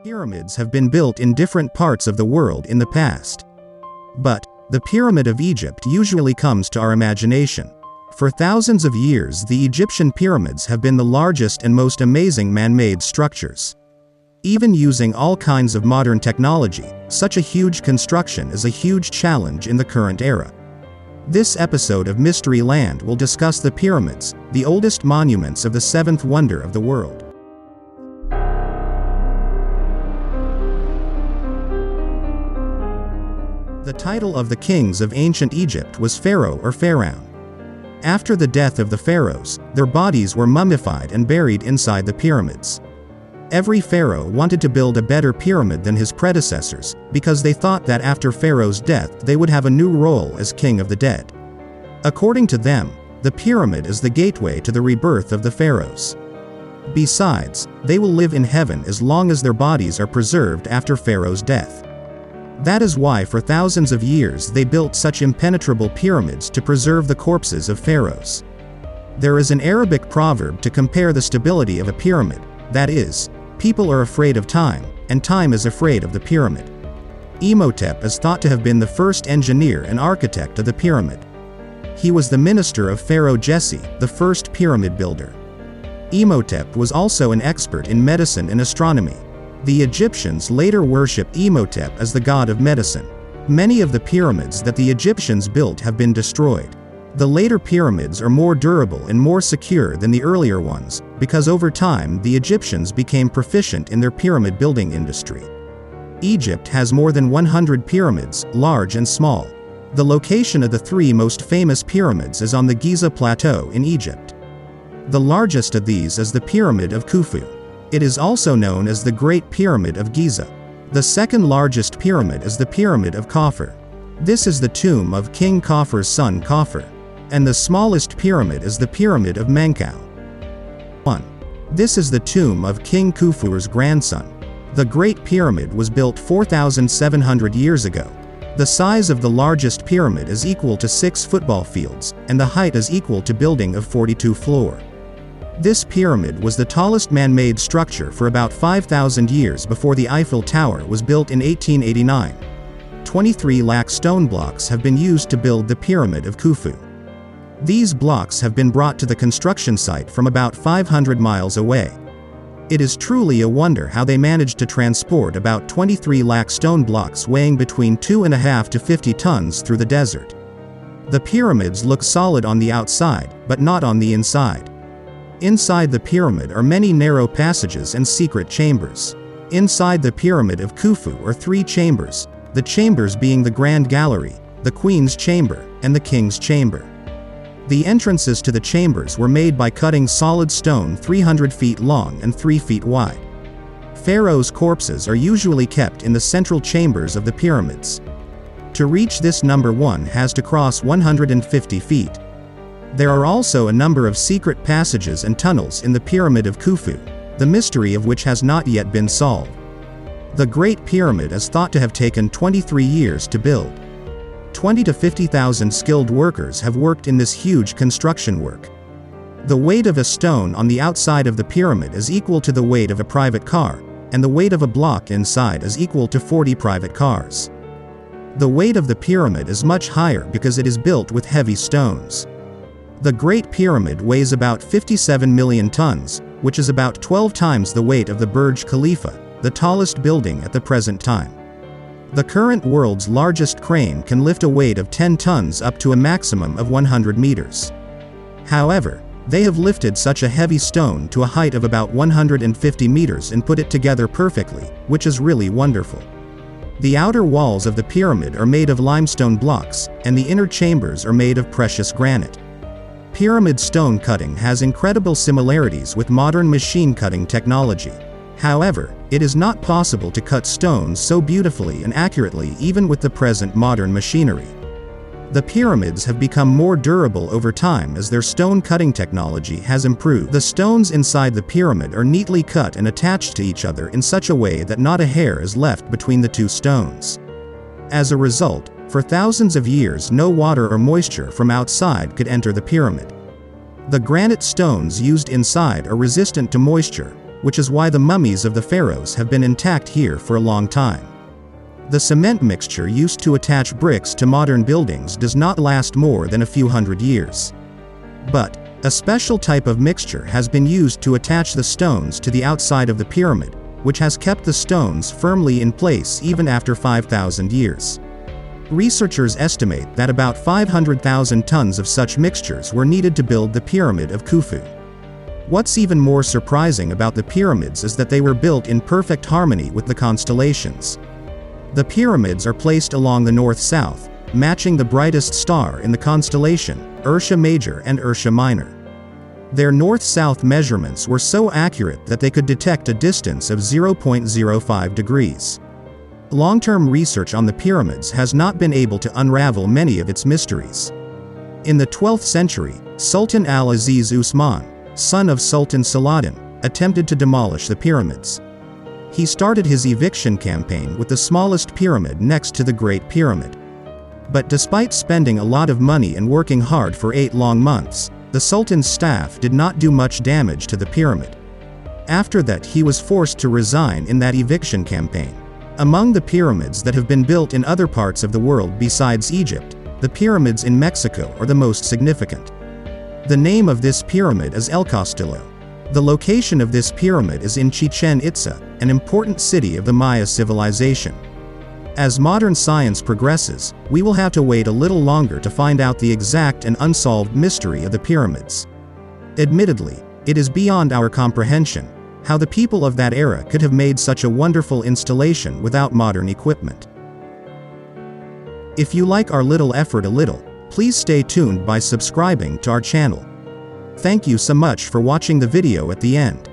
Pyramids have been built in different parts of the world in the past. But the Pyramid of Egypt usually comes to our imagination. For thousands of years, the Egyptian pyramids have been the largest and most amazing man-made structures. Even using all kinds of modern technology, such a huge construction is a huge challenge in the current era. This episode of Mystery Land will discuss the pyramids, the oldest monuments of the seventh wonder of the world. The title of the kings of ancient Egypt was Pharaoh or Pharaon. After the death of the pharaohs, their bodies were mummified and buried inside the pyramids. Every pharaoh wanted to build a better pyramid than his predecessors, because they thought that after Pharaoh's death they would have a new role as king of the dead. According to them, the pyramid is the gateway to the rebirth of the pharaohs. Besides, they will live in heaven as long as their bodies are preserved after Pharaoh's death. That is why for thousands of years they built such impenetrable pyramids to preserve the corpses of pharaohs. There is an Arabic proverb to compare the stability of a pyramid, that is, people are afraid of time, and time is afraid of the pyramid. Imhotep is thought to have been the first engineer and architect of the pyramid. He was the minister of Pharaoh Jesse, the first pyramid builder. Imhotep was also an expert in medicine and astronomy. The Egyptians later worshipped Imhotep as the god of medicine. Many of the pyramids that the Egyptians built have been destroyed. The later pyramids are more durable and more secure than the earlier ones, because over time the Egyptians became proficient in their pyramid building industry. Egypt has more than 100 pyramids, large and small. The location of the three most famous pyramids is on the Giza Plateau in Egypt. The largest of these is the Pyramid of Khufu. It is also known as the Great Pyramid of Giza. The second largest pyramid is the Pyramid of Khafur. This is the tomb of King Khafur's son Khafur. And the smallest pyramid is the Pyramid of Menkau. 1. This is the tomb of King Khufur's grandson. The Great Pyramid was built 4,700 years ago. The size of the largest pyramid is equal to 6 football fields, and the height is equal to building of 42 floor. This pyramid was the tallest man-made structure for about 5,000 years before the Eiffel Tower was built in 1889. 23 lakh stone blocks have been used to build the Pyramid of Khufu. These blocks have been brought to the construction site from about 500 miles away. It is truly a wonder how they managed to transport about 23 lakh stone blocks weighing between 2.5 to 50 tons through the desert. The pyramids look solid on the outside, but not on the inside. Inside the pyramid are many narrow passages and secret chambers. Inside the Pyramid of Khufu are 3 chambers, the chambers being the Grand Gallery, the Queen's Chamber, and the King's Chamber. The entrances to the chambers were made by cutting solid stone 300 feet long and 3 feet wide. Pharaohs' corpses are usually kept in the central chambers of the pyramids. To reach this number one has to cross 150 feet. There are also a number of secret passages and tunnels in the Pyramid of Khufu, the mystery of which has not yet been solved. The Great Pyramid is thought to have taken 23 years to build. 20 to 50,000 skilled workers have worked in this huge construction work. The weight of a stone on the outside of the pyramid is equal to the weight of a private car, and the weight of a block inside is equal to 40 private cars. The weight of the pyramid is much higher because it is built with heavy stones. The Great Pyramid weighs about 57 million tons, which is about 12 times the weight of the Burj Khalifa, the tallest building at the present time. The current world's largest crane can lift a weight of 10 tons up to a maximum of 100 meters. However, they have lifted such a heavy stone to a height of about 150 meters and put it together perfectly, which is really wonderful. The outer walls of the pyramid are made of limestone blocks, and the inner chambers are made of precious granite. Pyramid stone cutting has incredible similarities with modern machine cutting technology. However, it is not possible to cut stones so beautifully and accurately even with the present modern machinery. The pyramids have become more durable over time as their stone cutting technology has improved. The stones inside the pyramid are neatly cut and attached to each other in such a way that not a hair is left between the two stones. As a result, for thousands of years no water or moisture from outside could enter the pyramid. The granite stones used inside are resistant to moisture, which is why the mummies of the pharaohs have been intact here for a long time. The cement mixture used to attach bricks to modern buildings does not last more than a few hundred years. But a special type of mixture has been used to attach the stones to the outside of the pyramid, which has kept the stones firmly in place even after 5,000 years. Researchers estimate that about 500,000 tons of such mixtures were needed to build the Pyramid of Khufu. What's even more surprising about the pyramids is that they were built in perfect harmony with the constellations. The pyramids are placed along the north-south, matching the brightest star in the constellation, Ursa Major and Ursa Minor. Their north-south measurements were so accurate that they could detect a distance of 0.05 degrees. Long-term research on the pyramids has not been able to unravel many of its mysteries. In the 12th century, Sultan al-Aziz Usman, son of Sultan Saladin, attempted to demolish the pyramids. He started his eviction campaign with the smallest pyramid next to the Great Pyramid. But despite spending a lot of money and working hard for 8 long months, the Sultan's staff did not do much damage to the pyramid. After that, he was forced to resign in that eviction campaign. Among the pyramids that have been built in other parts of the world besides Egypt, the pyramids in Mexico are the most significant. The name of this pyramid is El Castillo. The location of this pyramid is in Chichen Itza, an important city of the Maya civilization. As modern science progresses, we will have to wait a little longer to find out the exact and unsolved mystery of the pyramids. Admittedly, it is beyond our comprehension how the people of that era could have made such a wonderful installation without modern equipment. If you like our little effort a little, please stay tuned by subscribing to our channel. Thank you so much for watching the video at the end.